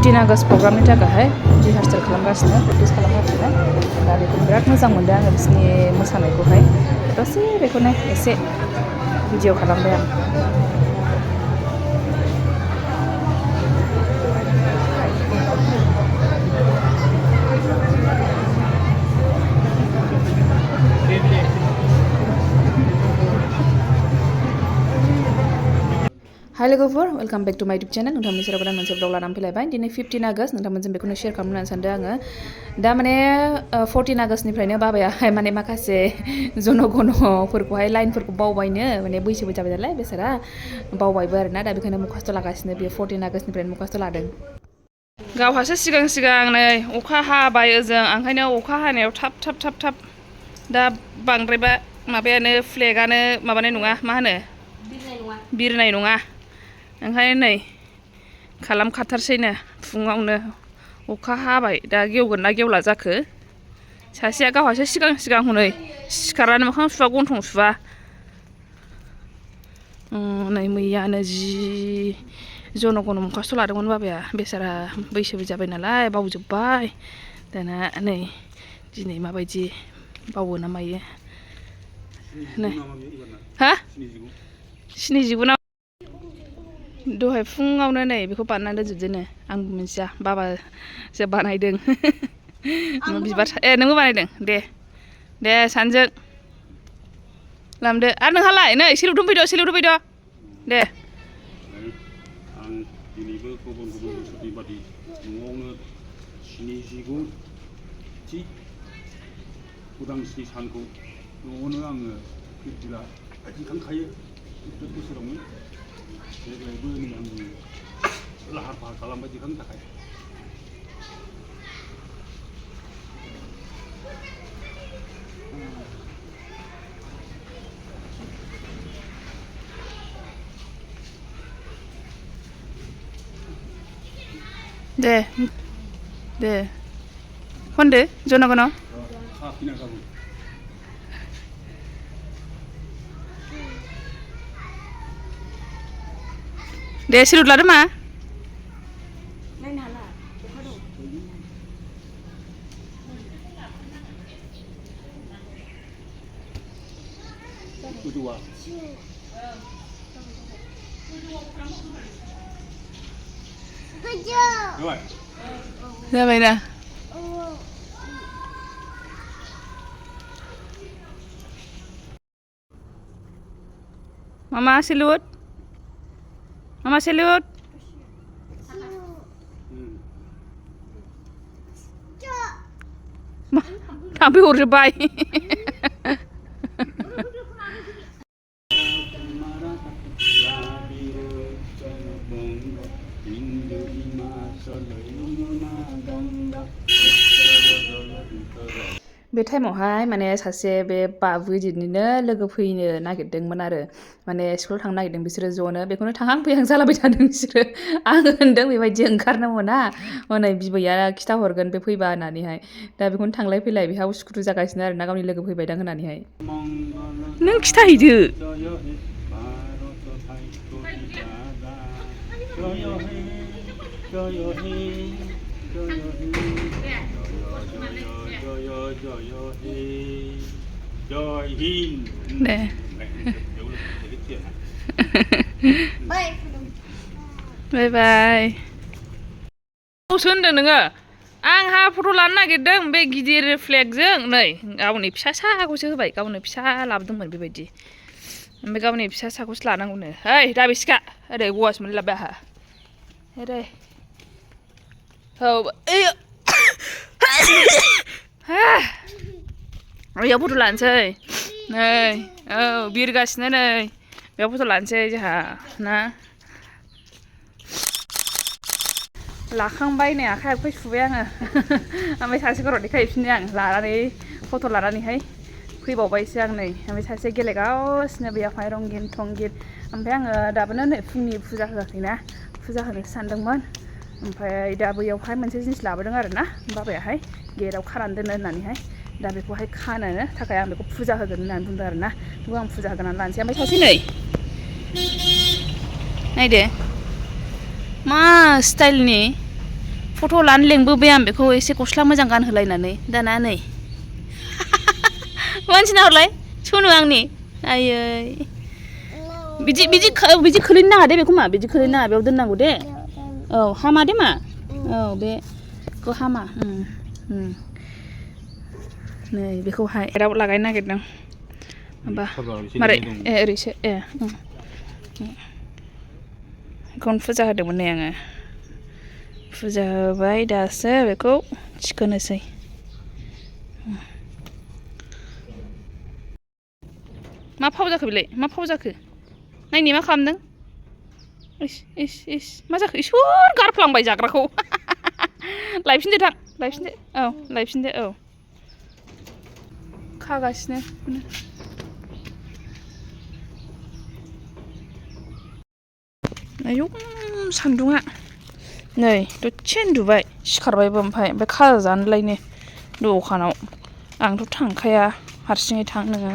15 August प्रग्रामनि थाखाय rehearsal खालामगासिनो प्रेक्टिस खालामगासिनो दा बेखौ बिराद मोजां मोनदों आङो बिसोरनि मोसानायखौहाय दसे बेखौनो एसे भिडिअ खालामबाय आं हाय लोगोफोर वेलकाम बैक टू माय यूट्यूब चैनल नोंथांमोननि सेराव गोदान मोनसे ब्लग लानानै फैलायबाय दिनै 15 आगस्ट नोंथांमोनजों बेखौनो शेयार खालामनो सानदों आङो दा माने 14 आगस्टनिफ्रायनो बाबायाहाय माने माखासे जन गनफोरखौहाय लाइनफोरखौ बावबायनो माने बैसोबो जाबाय नालाय बेसारा बावबायबो आरोना दा बेखायनो मुखास्थ' लागासिनो बेयो 14 आगस्टनिफ्रायनो मुखास्थ' लादों गावहासो सिगां नै अखा हाबाय ओजों ओंखायनो अखा हानायाव थाब दा बांद्रायबा माबायानो फ्लेगानो माबानाय नङा मा होनो बिरनाय नङा ओंखायनो नै खालामखाथारसैनो फुङावनो अखा हाबाय दा गेवगोन ना गेवला जाखो सासेया गावहासो सिगां हनै सिखारनानै मोखां सुवा गन्थं सुवा नै मैयानो जि जन गन मुखास्थ' लादोंमोन बाबाया बेसारा बैसोबो जाबाय नालाय बावजोब्बाय दाना नै दिनै माबायदि बावो ना मायो नै हा 79 दहाय फुङावनो नै बेखौ बानायनानै दोनजोबदोंनो आंबो मिथिया बाबासो बानायदों बिबार नोंबो बानायदों दे सानजों लामदो आरो नोंहालाय नै सेलौ दोनफैद' दे आं दिनैबो गुबुन बोसोरनि बादि न'आवनो 79 थि उदांस्रि सानखौ न'आवनो आङो फिरफिला दिखांखायो बोसोरावनो देग्लायबो नै आंनि लाहार फाहार खालामबाय दिखांनो थाखाय दे खनदो जनगन दे सिरुत लादो मा जाबाय ना Mama salute थाम्फै हरजोब्बाय बे टाइमावहाय माने सासे बे बाबु गिदिरनिनो लोगो फैनो नागिरदोंमोन आरो माने स्कुलाव थांनो नागिरदों बिसोरो ज'नो बेखौनो थांहां फैहां जालाबाय थादों बिसोरो आं होनदों बेबायदि ओंखारनो मोना हनै बिबैया खिथाहरगोन बे फैबा होननानैहाय दा बेखौनो थांलाय फैलाय बेहा उसुखुथु जागासिनो आरो ना गावनि लोगो फैबायदां होननानैहाय नों खिथाहैदो दे बाय बाय औसो होनदों नोङो आंहा फट' लानो नागिरदों बे गिदिर फ्लेगजों नै गावनि फिसा साखौसो होबाय गावनो फिसा लाबोदोंमोन बेबायदि ओमफ्राय गावनि फिसा साखौसो लानांगौनो ओइ दा बिसिखा ओरै गवासो मोनलाय लाबाय आंहा ओरै औ बेयाव फट' लानोसै नै औ बिरगासिनो नै बेयाव फट' लानोसै जोंहा ना लाखांबाय नै आखाइ सुबाय आङो ओमफ्राय सासेखौ र' देखायफिननो आं लानानै फट' लानानैहाय फैबावबायसो आं नै ओमफ्राय सासे गेलेगासिनो बेयावहाय रंगिन थंगिन ओमफ्राय आङो दाबोनो नै फुंनि फुजा होआखैना फुजा होनोसो सानदोंमोन ओमफ्राय दा बैयावहाय मोनसे जिनिस लाबोदों आरो ना बाबायाहाय गेटआव खानानै दोनो होननानैहाय दा बेखौहाय खानो थाखाय आं बेखौ फुजा होगोन होननानै बुंदों आरो ना बेखौ आं फुजा होगोन होननानै लानोसै ओमफ्राय सासे नै नायदो मा स्टाइलनि फट' लानो लेंबोबाय आं बेखौ एसे गस्ला मोजां गानहोलायनानै दाना नै मानसि नाहरलाय सनु आंनि आयै बिदि खोलैनो नाङा दे बेखौ मा बिदि खोलैनो नाङा बेयाव दोननांगौ दे औ हामा दे मा औ बेखौ हामा नै बेखौहाय राव लागायनो नागिरदों माबा मारै ओरैसो बेखौनो फुजा होदोंमोन नै आङो फुजा होबाय दासो बेखौ थिखोनोसै मा फाव जाखो बेलाय मा फाव जाखो नायनि मा खालामदों इस मा जाखो इसोर गारफ्लांबाय जाग्राखौ लायफिनदो थां लायफिनदो औ खागासिनो आयौ सान्दुङा नै दसे उन्दुबाय सिखारबायबो ओमफ्राय खाजानोलायनो दखानाव आंथ' थांखाया हारसिङै थां नोङो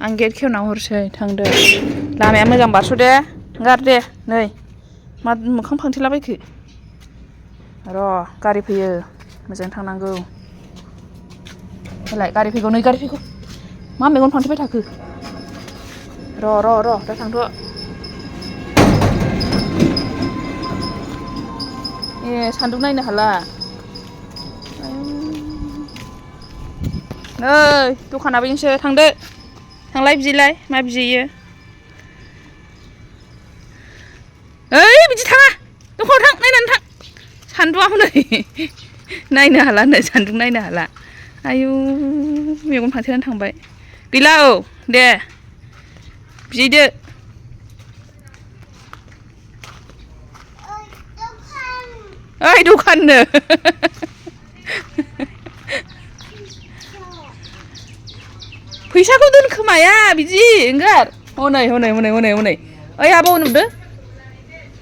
आं गेट खेवना हरसै थांदो लामाया मोजां बारस' दे गार दे नै मा मोखां फांथेलाबायखो र' गारि फैयो मोजां थांनांगौ होलाय गारि फैगौ नै गारि फैगौ मा मेगन फांथेबाय थाखो र' दा थांथ' सान्दुं नायनो हाला नै दखाना बेजोंसो थांदो थांलाय बिलाय मा बियो ओइ बिदि थाङा दखानाव थां नायनानै थां सान्दुङा हनै नायनो हाला नो सान्दुं नायनो हाला आयु मेगन फांथेनानै थांबाय गैला औ दे बिदो ओइ दखाननो फैसाखौ दोनखोमाया बिदि ओंखार हनै ओइ आब' नुदो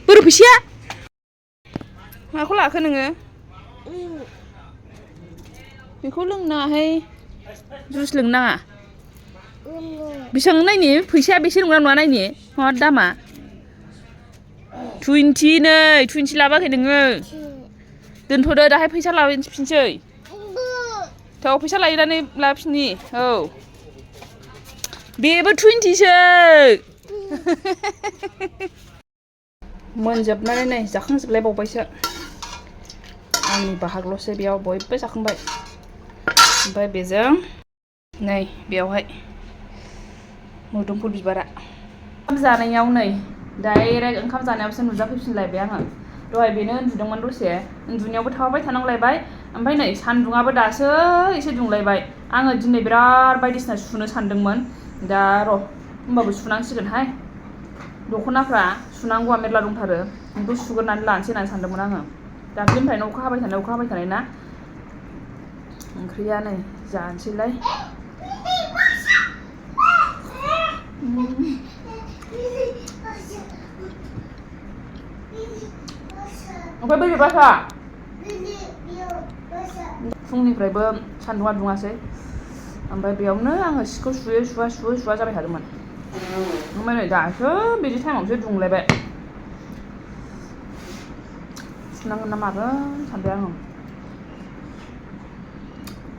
बोरो फैसाया माखौ लाखो नोङो बेखौ लोंनाङाहाय जुइस लोंनो नाङा बेसेबां नायनि फैसाया बेसे नंगौना नङा नायनि मा दामा 20 नै 20 लाबोआखै नोङो दोनथ'दो दाहाय फैसा लाबोफिनसै थ' फैसा लायनानै लाबोफिननि औ बेबो 20सो मोनजोबनानै नै जाखांजोबलायबावबायसो आंनि बाहागल'सो बेयाव बयबो जाखांबाय ओमफ्राय बेजों नै बेयावहाय मोदोमफुल बिबारा ओंखाम जानायाव नै डाइरेक्ट ओंखाम जानायावसो नुजाफैफिनलायबाय आङो दहाय बेनो उन्दुदोंमोन दसे उन्दुनायावबो थाबाय थानांलायबाय ओमफ्राय नै सान्दुङाबो दासो एसे दुंलायबाय आङो दिनै बिराद बायदिसिना सुनो सानदोंमोन दा र' होमबाबो सुनांसिगोनहाय दख'नाफ्रा सुनांगौआ मेरला दंथारो बेखौ सुग्रोनानै लानोसै होननानै सानदोंमोन आङो दाख्लैनिफ्रायनो अखा हाबाय थानाय ना ओंख्रिया नै जानोसैलाय ओमफ्राय बै बासा फुंनिफ्रायबो सान्दुङा दुङासै ओमफ्राय बेयावनो आङो सिखौ सुवा जाबाय थादोंमोन ओमफ्राय नै दासो बिदि टाइमावसो दुंलायबाय सुनांगोन ना मागोन सानबाय आङो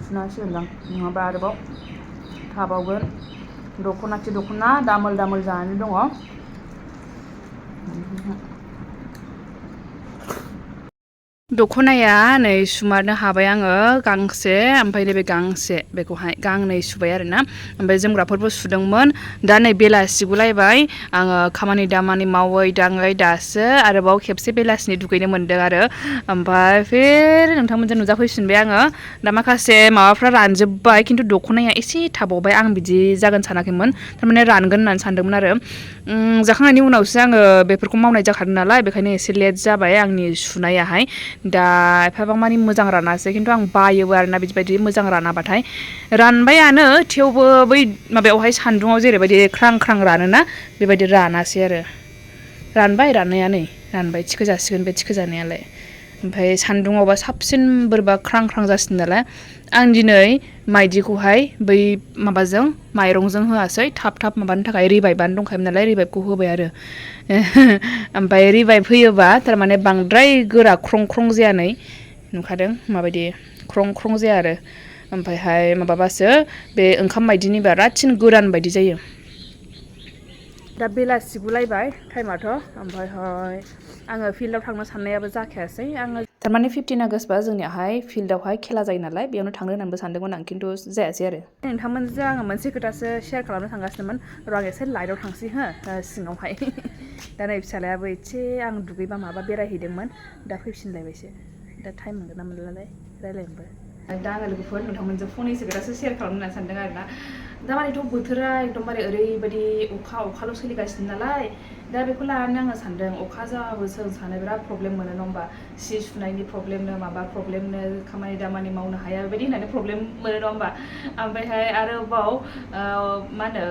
सुनांसिगोनदां नङाबा आरोबाव थाबावगोन दख'ना दामोल जानानै दङ दख'नाया नै सुमारनो हाबाय आङो गांसे ओमफ्राय नैबे गांसे बेखौहाय गांनै सुबाय आरोना ओमफ्राय जोमग्राफोरबो सुदोंमोन दा नै बेलासिगुलायबाय आङो खामानि दामानि मावै दाङै दासो आरोबाव खेबसे बेलासिनि दुगैनो मोनदों आरो ओमफ्राय फिर नोंथांमोनजों नुजाफैफिनबाय आङो दा माखासे माबाफ्रा रानजोब्बाय खिन्थु दख'नाया एसे थाबावबाय आं बिदि जागोन सानाखैमोन थारमाने रानगोन होननानै सानदोंमोन आरो जाखांनायनि उनावसो आङो बेफोरखौ मावनाय जाखादों नालाय बेखायनो एसे लेट जाबाय आंनि सुनायाहाय दा एफाबां मानि मोजां रानासै खिन्थु आं बायोबो आरोना बिदिबायदि मोजां रानाबाथाय रानबायानो थेवबो बै माबायावहाय सान्दुङाव जेरैबायदि ख्रां ख्रां रानोना बेबायदि रानासै आरो रानबाय राननाया नै रानबाय थिखो जासिगोन बे थिखो जानायालाय ओमफ्राय सान्दुङावबा साबसिन बोरैबा ख्रां ख्रां जासिनो नालाय आं दिनै माइदिखौहाय बै माबाजों माइरंजों होआसै थाब थाब माबानो थाखाय रिभाइबानो दंखायोमोन नालाय रिभाइबखौ होबाय आरो ओमफ्राय रिभाइब होयोबा थारमाने बांद्राय गोरा ख्रं ख्रं जाया नै नुखादों माबायदि ख्रं ख्रं जाया आरो ओमफ्रायहाय माबाबासो बे ओंखाम बायदिनि बिरादसिन गोरान बायदि जायो दा बेलासिगुलायबाय टाइमाथ' ओमफ्रायहाय आङो फिल्डआव थांनो साननायाबो जाखायासै आङो थारमाने 15 आगष्टबा जोंनियाहाय फिल्डआवहाय खेला जायो नालाय बेयावनो थांनो होननानैबो सानदोंमोन आं खिन्थु जायासै आरो नोंथांमोनजों आङो मोनसे खोथासो शेयार खालामनो थांगासिनोमोन र' आं एसे लाइटआव थांसै हो सिङावहाय दा नै फिसालायाबो एसे आं दुगैबा माबा बेरायहैदोंमोन दा फैफिनलायबायसो दा टाइम मोनगोन ना मोनलालाय रायलायनोबो दा आङो लोगोफोर नोंथांमोनजों फंनैसो खोथासो शेयार खालामनो होननानै सानदों आरोना दामानिथ' बोथोरा एकदमबारे ओरैबायदि अखाल' सोलिगासिनो नालाय दा बेखौ लानानै आङो सानदों अखा जाबाबो जों सानो बिराद प्रब्लेम मोनो नङा होमबा सि सुनायनि प्रब्लेमनो माबा प्रब्लेमनो खामानि दामानि मावनो हाया बेबायदि होननानै प्रब्लेम मोनो नङा होमबा ओमफ्रायहाय आरोबाव मा होनो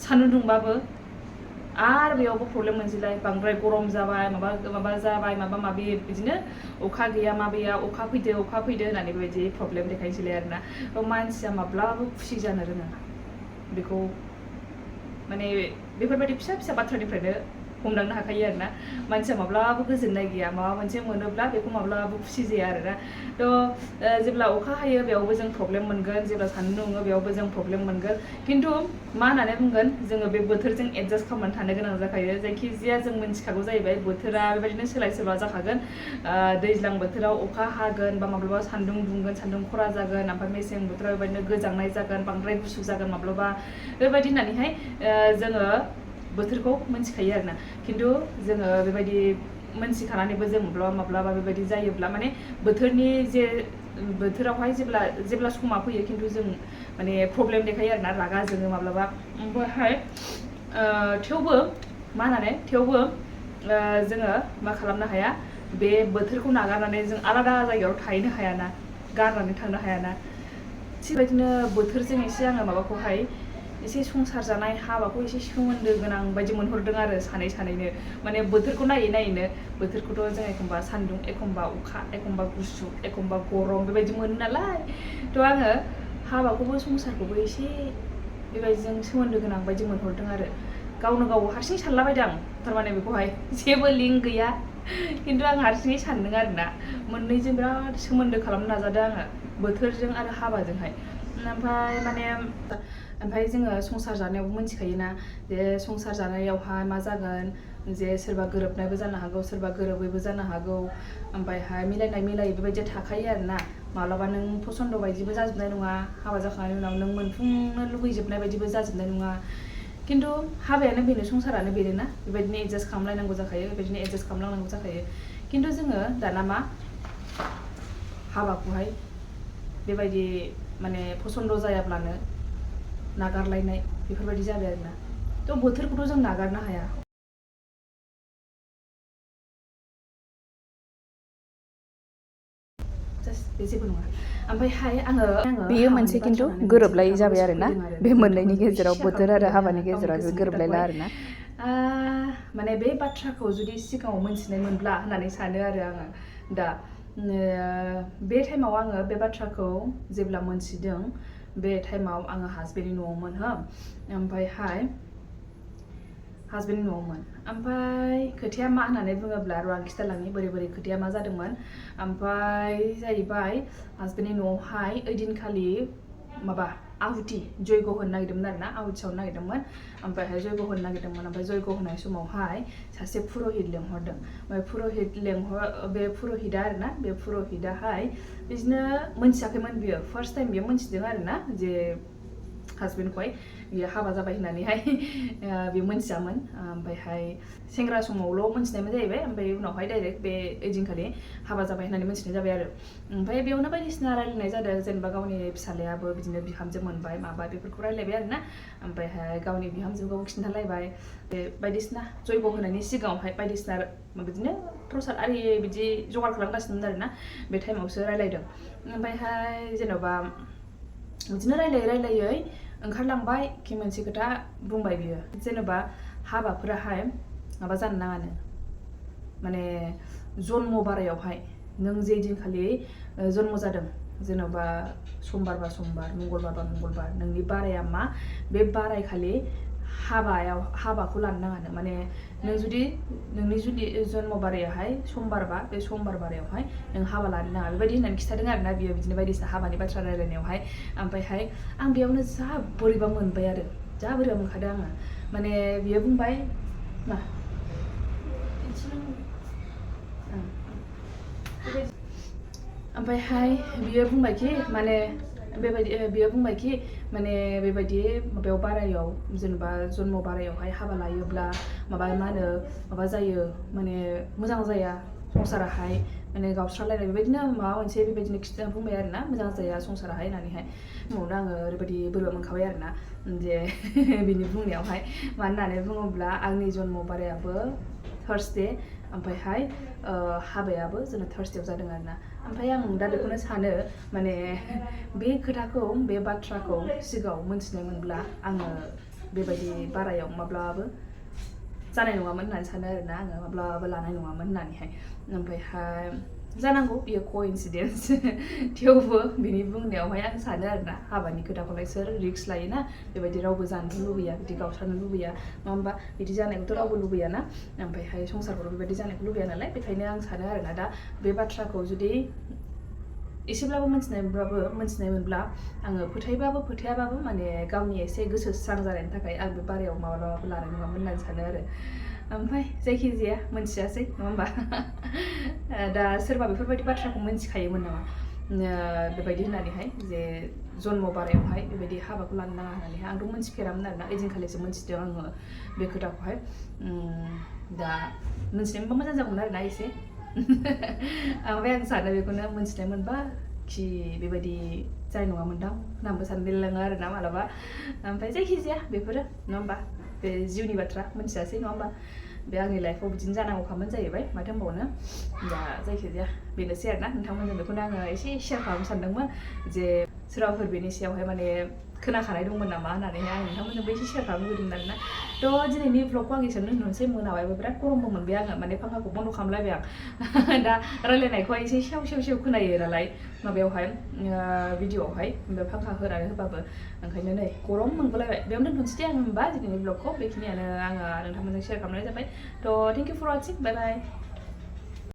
सान्दुं दुंबाबो आरो बेयावबो प्रब्लेम मोनसैलाय बांद्राय गरम जाबाय माबा जाबाय माबा माबि बिदिनो अखा गैया मा गैया अखा फैदो होननानै बेबायदि प्रब्लेम देखायसैलाय आरोना मानसिया माब्लाबाबो खुसि जानो रोङा बेखौ माने बेफोरबायदि फिसा फिसा बाथ्रानिफ्रायनो हमदांनो हाखायो आरोना मानसिया माब्लाबाबो गोजोननाय गैया माबा मोनसे मोनोब्ला बेखौ माब्लाबाबो खुसि जाया आरोना थ' जेब्ला अखा हायो बेयावबो जों प्रब्लेम मोनगोन जेब्ला सान्दुं दुङो बेयावबो जों प्रब्लेम मोनगोन खिन्थु मा होननानै बुंगोन जोङो बे बोथोरजों एडजास्ट खालामनानै थानो गोनां जाखायो जायखिजाया जों मिन्थिखागौ जाहैबाय बोथोरा बेबायदिनो सोलाय सोल' जाखागोन दैज्लां बोथोराव अखा हागोन बा माब्लाबा सान्दुं दुंगोन सान्दुं खरा जागोन ओमफ्राय मेसें बोथोराव बेबायदिनो गोजांनाय जागोन बांद्राय गुसु जागोन माब्लाबा बेबायदि होननानैहाय जोङो बोथोरखौ मिन्थिखायो आरोना खिन्थु जोङो बेबायदि मोनथिखानानैबो जों माब्लाबा बेबायदि जायोब्ला माने बोथोरनि बोथोरावहाय जेब्ला समा फैयो खिन्थु जों माने प्रब्लेम देखायो आरोना रागा जोङो माब्लाबा ओमफ्रायहाय थेवबो जोङो मा खालामनो हाया बे बोथोरखौ नागारनानै जों आलादा जायगायाव थाहैनो हायाना गारनानै थांनो हायाना थिग बेबायदिनो बोथोरजों एसे आङो माबाखौहाय एसे संसार जानाय हाबाखौ एसे सोमोन्दो गोनां बायदि मोनहरदों आरो सानैनो माने बोथोरखौ नायैनो बोथोरखौथ' जों एखमबा सान्दुं एखमबा अखा एखमबा गुसु एखमबा गरम बेबायदि मोनो नालाय थ' आङो हाबाखौबो संसारखौबो एसे बेबायदिजों सोमोन्दो गोनां बायदि मोनहरदों आरो गावनो गाव हारसिं सानलाबायदों थारमाने बेखौहाय जेबो लिंक गैया खिन्थु आं हारसिङै सानदों आरोना मोननैजों बिराद सोमोन्दो खालामनो नाजादों आङो बोथोरजों आरो हाबाजोंहाय ओमफ्राय जोङो संसार जानायावबो मिन्थिखायोना जे संसार जानायावहाय मा जागोन जे सोरबा गोरोबनायबो जानो हागौ सोरबा गोरोबैबो जानो हागौ ओमफ्रायहाय मिलायनाय मिलायै बेबायदि थाखायो आरोना माब्लाबा नों फसन्द' बायदिबो जाजोबनाय नङा हाबा जाखांनायनि उनाव नों मोनफुंनो लुबैजोबनाय बायदिबो जाजोबनाय नङा खिन्थु हाबायानो बेनो संसारानो बेनोना बेबायदिनो एडजास्ट खालामलायनांगौ जाखायो बेबायदिनो एडजास्ट खालामलांनांगौ जाखायो खिन्थु जोङो दाना मा हाबाखौहाय बेबायदि माने फसन्द' जायाब्लानो नागारलायनाय बेफोरबायदि जाबाय आरोना थ' बोथोरखौथ' जों नागारनो हाया बे जेबो नङा ओमफ्रायहाय आङो बेयो मोनसे खिन्थु गोरोबलायै जाबाय आरोना बे मोननैनि गेजेराव बोथोर आरो हाबानि गेजेराव बे गोरोबलायला आरोना माने बे बाथ्राखौ जुदि सिगाङाव मोनथिनाय मोनब्ला होननानै सानो आरो आङो दा बे टाइमाव आङो बे बाथ्राखौ जेब्ला मोनथिदों बे टाइमाव आङो हासबेन्डनि न'आवमोन ओमफ्रायहाय हासबेन्डनि न'आवमोन ओमफ्राय खोथाया मा होननानै बुङोब्ला र' आं खिथालांनि बोरै खोथाया मा जादोंमोन ओमफ्राय जाहैबाय हासबेन्डनि न'आवहाय ओइदिनखालि माबा आहुति जयग' होनो नागिरदोंमोन आरोना आहुति सावनो नागिरदोंमोन ओमफ्रायहाय जयग' होनो नागिरदोंमोन ओमफ्राय जयग' होनाय समावहाय सासे पुर'हित लेंहरदों ओमफ्राय बे पुर'हितआ आरोना बे पुर'हितआहाय बिदिनो मोनथियाखैमोन बियो फार्स्ट टाइम बियो मोनथिदों आरोना जे हासबेन्डखौहाय बियो हाबा जाबाय होननानैहाय बियो मोनथियामोन ओमफ्रायहाय सेंग्रा समावल' मोनथिनायमोन जाहैबाय ओमफ्राय उनावहाय डाइरेक्ट बे ओइदिनखालि हाबा जाबाय होननानै मोनथिनाय जाबाय आरो ओमफ्राय बेयावनो बायदिसिना रायलायनाय जादों जेनेबा गावनि फिसालायाबो बिदिनो बिहामजो मोनबाय माबाय बेफोरखौ रायलायबाय आरोना ओमफ्रायहाय गावनि बिहामजोखौ खिन्थालायबाय बे बायदिसिना जयग' होनायनि सिगाङावहाय बायदिसिना बिदिनो प्रसाद आरि बिदि जगार खालामगासिनोमोन आरोना बे टाइमावसो रायलायदों ओमफ्रायहाय जेन'बा बिदिनो रायलायै ओंखारलांबाय कि मोनसे खोथा बुंबाय बियो जेनेबा हाबाफोराहाय माबा जानो नाङानो माने जन्म बारायावहाय नों जे दिनखालि जन्म जादों जेन'बा समबार बा समबार मंगलबार बा मंगलबार नोंनि बाराया मा बे बारायखालि हाबाखौ लानो नाङानो माने नोंनि जुदि जन्म बारायावहाय समबारबा बे समबार बारायावहाय नों हाबा लानो नाङा बेबायदि होननानै खिथादों आरोना बियो बिदिनो बायदिसिना हाबानि बाथ्रा रायलायनायावहाय ओमफ्रायहाय आं बेयावनो जा बोरैबा मोनबाय आरो जा बोरैबा मोनखादों आङो माने बियो बुंबाय मा ओमफ्रायहाय बियो बुंबायखि माने बियो बुंबायखि माने बेबायदि माबायाव बारायाव जेनेबा जन्म बारायावहाय हाबा लायोब्ला माबा मा होनो माबा जायो माने मोजां जाया संसाराहाय माने गावस्रालायनाय बेबायदिनो माबा मोनसे बेबायदिनो खिथाना बुंबाय आरोना मोजां जाया संसाराहाय होननानैहाय उनावनो आङो ओरैबायदि बोरैबा मोनखाबाय आरोना जे बिनि बुंनायावहाय मानो होननानै बुङोब्ला आंनि जन्म बारायाबो थार्सडे ओमफ्रायहाय हाबायाबो जोंना थार्सडेयाव जादों आरोना ओमफ्राय आं दा बेखौनो सानो माने बे खोथाखौ बे बाथ्राखौ सिगाङाव मोनथिनायमोनब्ला आङो बेबायदि बारायाव माब्लाबाबो जानाय नङामोन होननानै सानो आरोना आङो माब्लाबाबो लानाय नङामोन होननानैहाय ओमफ्रायहाय जानांगौ बियो कइन्सिडेन्स थेवबो बिनि बुंनायावहाय आं सानो आरोना हाबानि खोथाखौलाय सोर रिक्स लायोना बेबायदि रावबो जानोथ' लुबैया बिदि गावस्रानो लुबैया नङा होमबा बिदि जानायखौथ' रावबो लुबैयाना ओमफ्रायहाय संसारखौथ' बेबायदि जानायखौ लुबैया नालाय बेखायनो आं सानो आरोना दा बे बाथ्राखौ जुदि एसेब्लाबो मोनथिनायमोनब्ला आङो फोथायाबाबो माने गावनि एसे गोसो स्रां जानायनि थाखाय आं बे बारायाव माब्लाबाबो लानाय नङामोन होननानै सानो आरो ओमफ्राय जायखिजाया मोनथियासै नङा होमबा दा सोरबा बेफोरबायदि बाथ्राखौ मोनथिखायोमोन नामा बेबायदि होननानैहाय जे जन्म बारायावहाय बेबायदि हाबाखौ लानो नाङा होननानैहाय आंथ' मोनथिफेरामोन आरोना ओइदिनखालिसो मोनथिदों आङो बे खोथाखौहाय दा मोनथिनायमोनबा मोजां जागौमोन आरोना एसे ओमफ्राय आं सानो बेखौनो मोनथिनाय मोनबा खि बेबायदि जानाय नङामोनदां होननानैबो सानलायलाङो आरोना मालाबा ओमफ्राय जायखिजाया बेफोरो नङा होमबा बे जिउनि बाथ्रा मोनथियासै नङा होमबा बे आंनि लाइफआव बिदिनो जानांगौखामोन जाहैबाय माथो होनबावनो दा जायखिजाया बेनोसै आरोना नोंथांमोनजों बेखौनो आङो एसे शेयार खालामनो सानदोंमोन जे सोरबाफोर बेनि सायावहाय माने खोनाखानाय दंमोन नामा होननानैहाय आं नोंथांमोनजोंबो एसे शेयार खालामनो लुबैदोंमोन आरोना थ' दिनैनि भ्लगखौ आं एसेयावनो दोनथ'नोसै मोनाबायबो बिराद गरमबो मोनबाय आङो माने फांखाखौ बन्द' खालामलायबाय आं दा रायलायनायखौ एसे सेव खोनायो नालाय माबायावहाय भिडिअआवहाय ओमफ्राय फांखा होनानै होबाबो ओंखायनो नै गरम मोनगुलायबाय बेयावनो दोनथ'नोसै दे आङो होमबा दिनैनि भ्लगखौ बेखिनियानो आङो नोंथांमोनजों शेयार खालामनाय जाबाय थ' thank you for watching bye bye